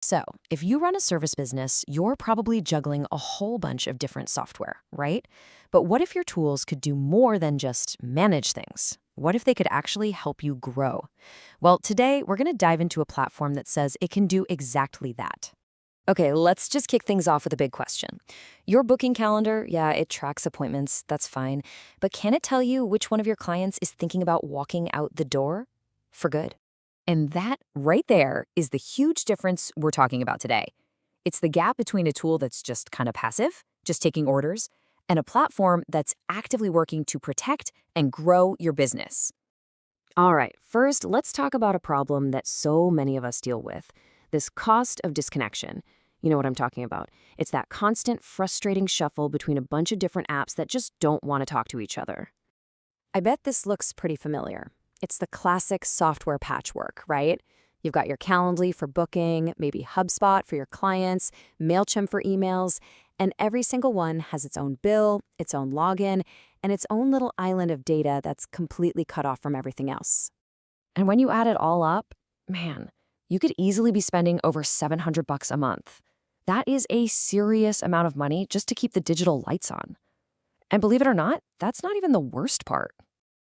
So, if you run a service business, you're probably juggling a whole bunch of different software, right? But what if your tools could do more than just manage things? What if they could actually help you grow? Well, today we're going to dive into a platform that says it can do exactly that. Okay, let's just kick things off with a big question. Your booking calendar, yeah, it tracks appointments, that's fine. But can it tell you which one of your clients is thinking about walking out the door for good? And that right there is the huge difference we're talking about today. It's the gap between a tool that's just kind of passive, just taking orders, and a platform that's actively working to protect and grow your business. All right, first, let's talk about a problem that so many of us deal with, this cost of disconnection. You know what I'm talking about. It's that constant, frustrating shuffle between a bunch of different apps that just don't want to talk to each other. I bet this looks pretty familiar. It's the classic software patchwork, right? You've got your Calendly for booking, maybe HubSpot for your clients, MailChimp for emails, and every single one has its own bill, its own login, and its own little island of data that's completely cut off from everything else. And when you add it all up, man, you could easily be spending over $700 a month. That is a serious amount of money just to keep the digital lights on. And believe it or not, that's not even the worst part.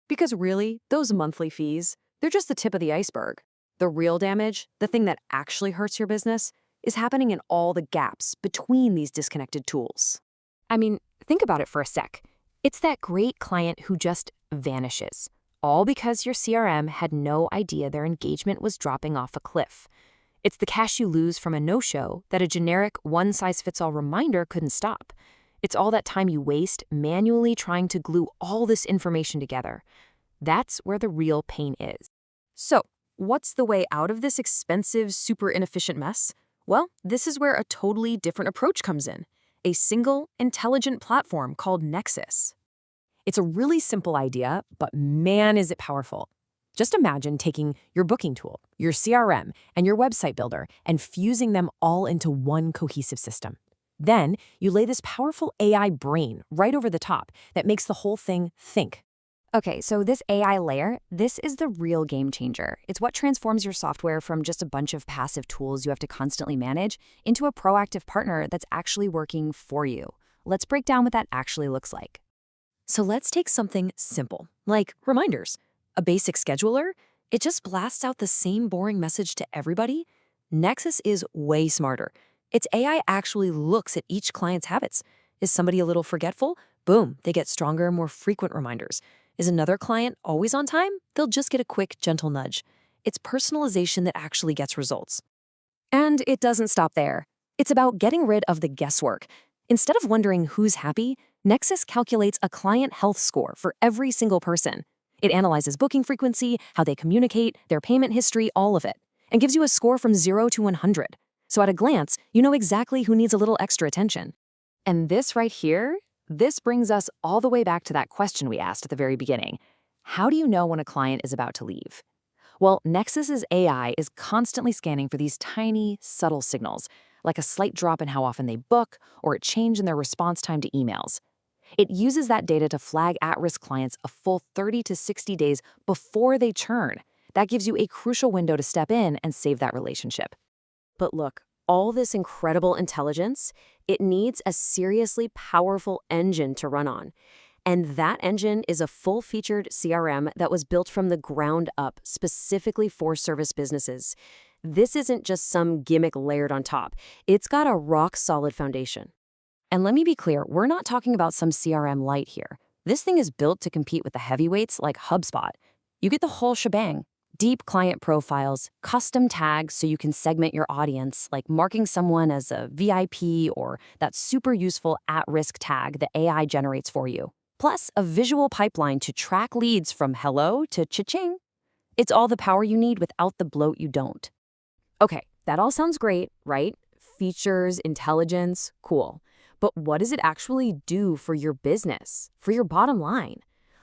Because really, those monthly fees, they're just the tip of the iceberg. The real damage, the thing that actually hurts your business, is happening in all the gaps between these disconnected tools. I mean, think about it for a sec. It's that great client who just vanishes, all because your CRM had no idea their engagement was dropping off a cliff. It's the cash you lose from a no-show that a generic one-size-fits-all reminder couldn't stop. It's all that time you waste manually trying to glue all this information together. That's where the real pain is. So, what's the way out of this expensive, super inefficient mess? Well, this is where a totally different approach comes in. A single, intelligent platform called Nexus. It's a really simple idea, but man, is it powerful. Just imagine taking your booking tool, your CRM, and your website builder and fusing them all into one cohesive system. Then you lay this powerful AI brain right over the top that makes the whole thing think. Okay, so this AI layer, this is the real game changer. It's what transforms your software from just a bunch of passive tools you have to constantly manage into a proactive partner that's actually working for you. Let's break down what that actually looks like. So let's take something simple, like reminders. A basic scheduler, it just blasts out the same boring message to everybody. Nexus is way smarter. Its AI actually looks at each client's habits. Is somebody a little forgetful? Boom, they get stronger, more frequent reminders. Is another client always on time? They'll just get a quick, gentle nudge. It's personalization that actually gets results. And it doesn't stop there. It's about getting rid of the guesswork. Instead of wondering who's happy, Nexus calculates a client health score for every single person. It analyzes booking frequency, how they communicate, their payment history, all of it, and gives you a score from 0 to 100. So at a glance, you know exactly who needs a little extra attention. And this right here, this brings us all the way back to that question we asked at the very beginning. How do you know when a client is about to leave? Well, Nexus's AI is constantly scanning for these tiny, subtle signals, like a slight drop in how often they book or a change in their response time to emails. It uses that data to flag at-risk clients a full 30 to 60 days before they churn. That gives you a crucial window to step in and save that relationship. But look, all this incredible intelligence, it needs a seriously powerful engine to run on. And that engine is a full-featured CRM that was built from the ground up specifically for service businesses. This isn't just some gimmick layered on top. It's got a rock-solid foundation. And let me be clear, we're not talking about some CRM light here. This thing is built to compete with the heavyweights like HubSpot. You get the whole shebang. Deep client profiles, custom tags so you can segment your audience, like marking someone as a VIP or that super useful at-risk tag the AI generates for you. Plus, a visual pipeline to track leads from hello to cha-ching. It's all the power you need without the bloat you don't. Okay, that all sounds great, right? Features, intelligence, cool. But what does it actually do for your business, for your bottom line?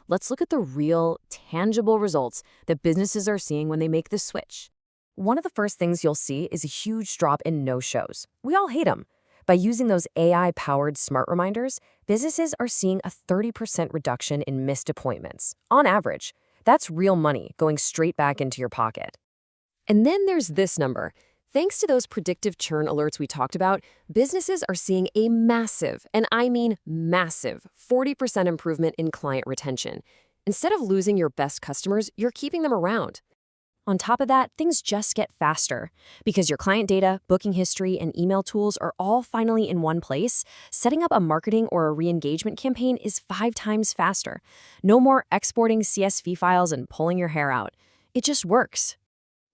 Let's look at the real, tangible results that businesses are seeing when they make this switch. One of the first things you'll see is a huge drop in no-shows. We all hate them. By using those AI-powered smart reminders, businesses are seeing a 30% reduction in missed appointments, on average. That's real money going straight back into your pocket. And then there's this number, Thanks to those predictive churn alerts we talked about, businesses are seeing a massive, and I mean massive, 40% improvement in client retention. Instead of losing your best customers, you're keeping them around. On top of that, things just get faster. Because your client data, booking history, and email tools are all finally in one place, setting up a marketing or a re-engagement campaign is 5 times faster. No more exporting CSV files and pulling your hair out. It just works.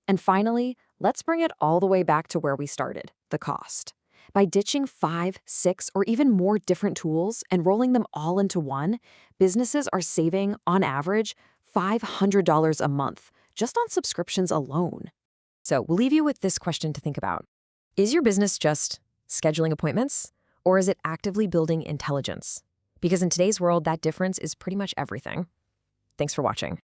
And finally, let's bring it all the way back to where we started, the cost. By ditching 5, 6, or even more different tools and rolling them all into one, businesses are saving, on average, $500 a month, just on subscriptions alone. So we'll leave you with this question to think about. Is your business just scheduling appointments, or is it actively building intelligence? Because in today's world, that difference is pretty much everything. Thanks for watching.